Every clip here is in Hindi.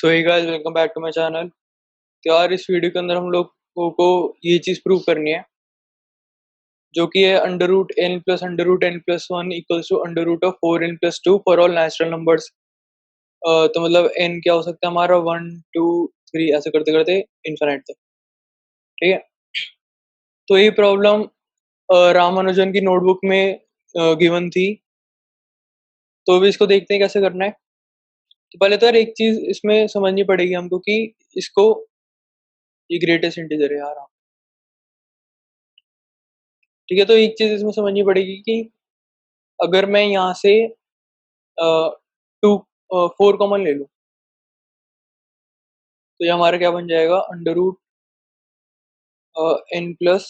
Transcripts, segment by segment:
So hey guys, welcome back to my channel. तो यार इस वीडियो के अंदर हम लोगों को ये चीज़ प्रूव करनी है जो कि है under root N plus under root N plus one equals to under root of four N plus two for all natural numbers. तो मतलब एन क्या हो सकता है हमारा, वन टू थ्री ऐसे करते करते इन्फिनिट तक। ठीक है, तो ये प्रॉब्लम रामानुजन की नोटबुक में गिवन थी। तो अभी इसको देखते हैं कैसे करना है। तो पहले तो यार एक चीज़ इसमें समझनी पड़ेगी हमको कि इसको, ये ग्रेटेस्ट इंटीजर है यार। ठीक है, तो एक चीज़ इसमें समझनी पड़ेगी कि अगर मैं यहाँ से टू फोर कॉमन ले लूँ तो ये हमारा क्या बन जाएगा, under root N plus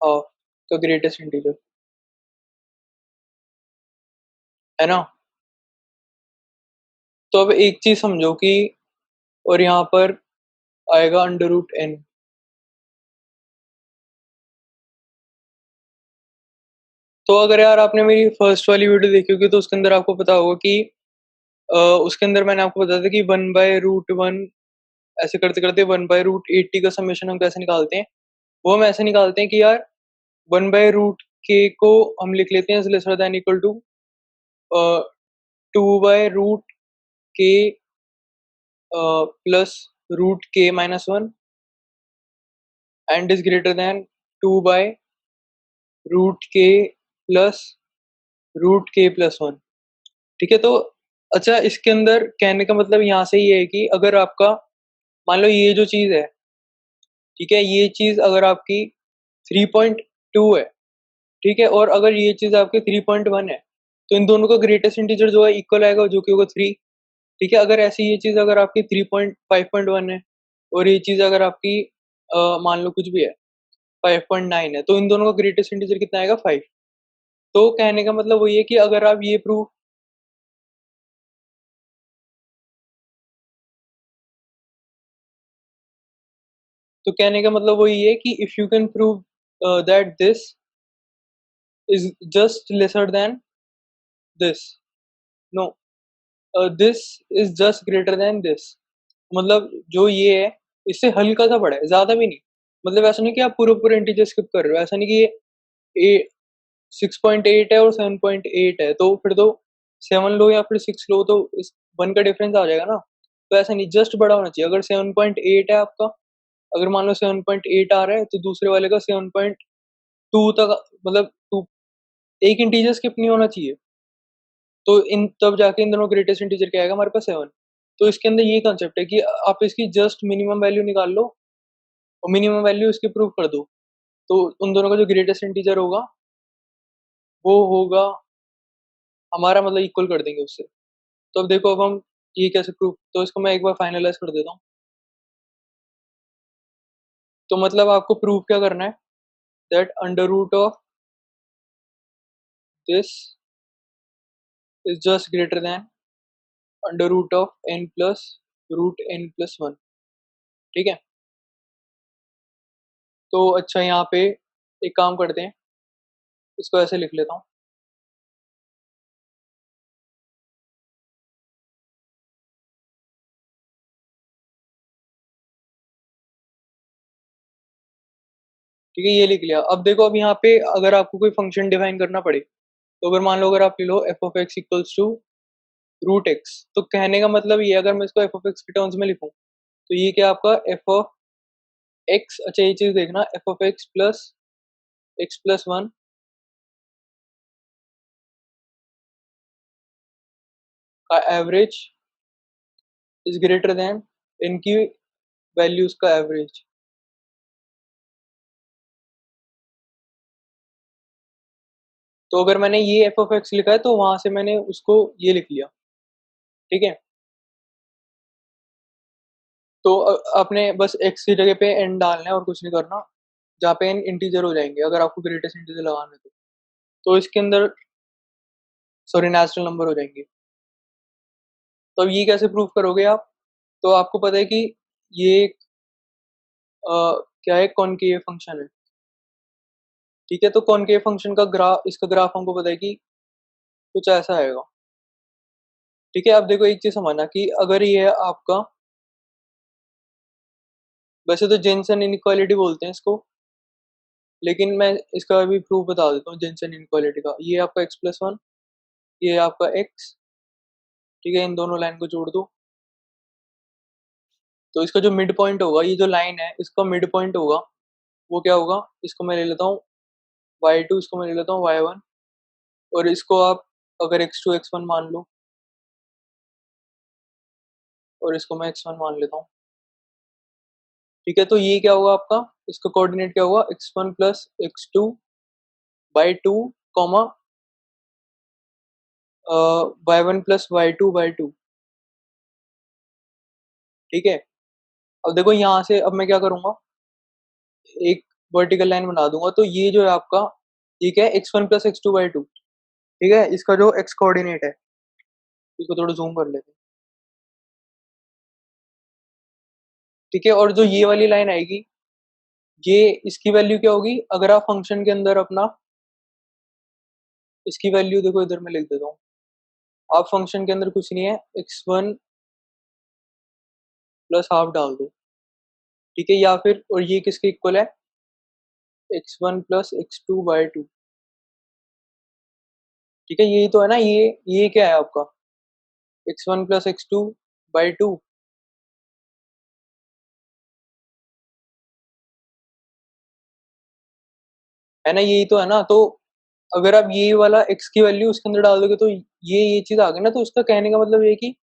half का ग्रेटेस्ट इंटीजर, है ना। तो अब एक चीज़ समझो कि, और यहाँ पर आएगा अंडर रूट एन। तो अगर यार आपने मेरी फर्स्ट वाली वीडियो देखी होगी तो उसके अंदर आपको पता होगा कि उसके अंदर मैंने आपको बताया था कि वन बाय रूट वन ऐसे करते करते वन बाय रूट 80 का समेशन हम कैसे निकालते हैं। वो हम ऐसे निकालते हैं कि यार वन बाय रूट के को हम लिख लेते हैं lesser than equal to two by root K plus root K minus one and is greater than two by root K plus root K plus one. ठीक है, तो अच्छा इसके अंदर कहने का मतलब यहाँ से ये है कि अगर आपका मान लो ये जो चीज़ है, ठीक है, ये चीज़ अगर आपकी 3.2 है, ठीक है, और अगर ये चीज़ आपकी 3.1 है, तो इन दोनों का ग्रेटेस्ट इंटीजर जो है इक्वल आएगा, जो कि होगा 3। ठीक है, अगर ऐसी ये चीज़ अगर आपकी 3.5.1 है और ये चीज़ अगर आपकी मान लो कुछ भी है 5.9 है, तो इन दोनों का ग्रेटेस्ट इंटीजर कितना आएगा, 5। तो कहने का मतलब वही है कि अगर आप ये प्रूव, तो कहने का मतलब वही है कि if you can prove that this is just lesser than this, no this is just greater than this, मतलब जो ये है इससे हल्का सा बड़ा है, ज्यादा भी नहीं। मतलब ऐसा नहीं कि आप पूरे पूरे इंटीजर स्किप कर रहे हो, ऐसा नहीं कि ये 6.8 है और 7.8 है तो फिर तो 7 लो या फिर 6 लो तो इस वन का डिफरेंस आ जाएगा ना। तो ऐसा नहीं, जस्ट बड़ा होना चाहिए। अगर 7.8 है आपका, अगर मान लो 7.8 आ रहा है तो दूसरे वाले का 7.2 तक, मतलब टू, एक इंटीजर स्किप नहीं होना चाहिए। तो इन तब जाके इन दोनों ग्रेटेस्ट इंटीजर क्या आएगा हमारे पास, 7। तो इसके अंदर ये कंसेप्ट है कि आप इसकी जस्ट मिनिमम वैल्यू निकाल लो और मिनिमम वैल्यू इसकी प्रूव कर दो, तो उन दोनों का जो ग्रेटेस्ट इंटीजर होगा वो होगा हमारा, मतलब इक्वल कर देंगे उससे। तो अब देखो, अब हम ये कैसे प्रूव, तो इसको मैं एक बार फाइनलाइज कर देता हूँ। तो मतलब आपको प्रूव क्या करना है, that under root of this is just greater than under root of N plus root N plus one. ठीक है, तो अच्छा यहाँ पे एक काम करते हैं, इसको ऐसे लिख लेता हूँ। ठीक है, ये लिख लिया। अब देखो, अब यहाँ पे अगर आपको कोई फंक्शन डिफाइन करना पड़े, तो अगर मान लो अगर आप ले लो F of X equals to root X, तो कहने का मतलब ये, अगर मैं इसको एफ ऑफ एक्स के टर्म्स में लिखूं तो ये क्या आपका एफ ऑफ एक्स, अच्छा ये चीज देखना, F of x plus one का एवरेज इज ग्रेटर देन इनकी वैल्यूज का एवरेज। तो अगर मैंने ये एफ ऑफ एक्स लिखा है तो वहां से मैंने उसको ये लिख लिया। ठीक है, तो आपने बस एक्स की जगह पे एन डालना है और कुछ नहीं करना, जहाँ पे एन इंटीजर हो जाएंगे अगर आपको ग्रेटेस्ट इंटीजर लगाना है तो इसके अंदर सॉरी नेचुरल नंबर हो जाएंगे। तो अब ये कैसे प्रूव करोगे आप, तो आपको पता है कि ये एक क्या है, कॉनकेव फंक्शन है। ठीक है, तो कॉनकेव फंक्शन का ग्राफ, इसका ग्राफ हमको पता है कि कुछ ऐसा आएगा। ठीक है, अब देखो एक चीज समझना कि अगर ये है आपका, वैसे तो जेनसन इनइक्वालिटी बोलते हैं इसको, लेकिन मैं इसका अभी प्रूफ बता देता हूँ जेनसन इनइक्वालिटी का। ये आपका x+1, ये आपका x, ठीक है, इन दोनों लाइन को जोड़ दो, तो इसका जो मिड पॉइंट होगा, ये जो लाइन है इसका मिड पॉइंट होगा, वो क्या होगा, इसको मैं ले लेता हूँ y2, इसको मैं ले लेता हूँ y1, और इसको आप अगर x2 x1 मान लो, और इसको मैं x1 मान लेता हूँ। ठीक है, तो ये क्या होगा आपका, इसका कोऑर्डिनेट क्या होगा, x1 plus x2/2 comma y1 plus y2/2। ठीक है, अब देखो यहाँ से अब मैं क्या करूंगा, एक वर्टिकल लाइन बना दूंगा, तो ये जो है आपका, ये क्या है, x1 प्लस x2/2। ठीक है, इसका जो x कोऑर्डिनेट है, इसको थोड़ा जूम कर लेते हैं। ठीक है, और जो ये वाली लाइन आएगी, ये इसकी वैल्यू क्या होगी, अगर आप फंक्शन के अंदर अपना, इसकी वैल्यू देखो इधर मैं लिख देता हूँ, आप फंक्शन के अंदर कुछ नहीं है, x1 प्लस हाफ डाल दो। ठीक है, या फिर, और ये किसके इक्वल है, x1 प्लस x2/2। ठीक है, यही तो है ना, ये क्या है आपका, x1 प्लस x2/2, है ना, यही तो है ना। तो अगर आप ये वाला x की वैल्यू उसके अंदर डाल दोगे, तो ये चीज आ गई ना, तो इसका कहने का मतलब ये है कि,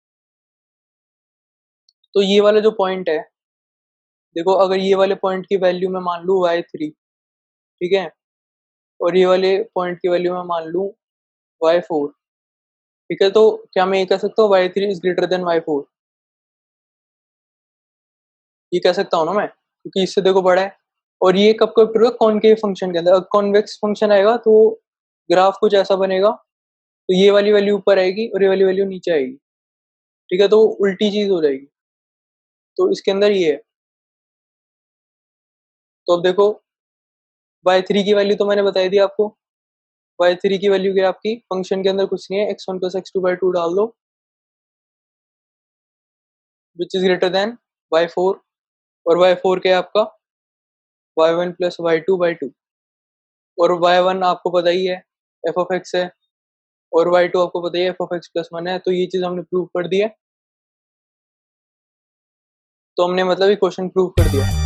तो ये वाला जो पॉइंट है, देखो अगर ये वाले पॉइंट की वैल्यू मैं मान लूँ y3, ठीक है, और ये वाले पॉइंट की वैल्यू मैं मान लूँ y4, ठीक है, तो क्या मैं ये कह सकता हूँ y3 is greater then y4, ये कह सकता हूँ ना मैं, क्योंकि इससे देखो बड़ा है। और ये कब कब ट्रू है, कॉनकेव फंक्शन के अंदर, कॉन्वेक्स फंक्शन आएगा तो ग्राफ कुछ ऐसा बनेगा, तो ये वाली वैल्यू ऊपर आएगी और ये वाली वैल्यू नीचे आएगी। ठीक है, तो उल्टी चीज हो जाएगी, तो इसके अंदर ये है। तो अब देखो y3 की वैल्यू तो मैंने बताई दी आपको, y3 की वैल्यू क्या है आपकी, फंक्शन के अंदर कुछ नहीं है, x1 प्लस x2/2 डाल दो, which is greater then y4, और y4 क्या है आपका, y1 प्लस y2/2, और y1 आपको पता ही है एफ ऑफ एक्स है, और y2 आपको पता ही है एफ ऑफ एक्स प्लस 1 है, तो ये चीज हमने प्रूव कर दी है। तो हमने मतलब ये क्वेश्चन प्रूव कर दिया।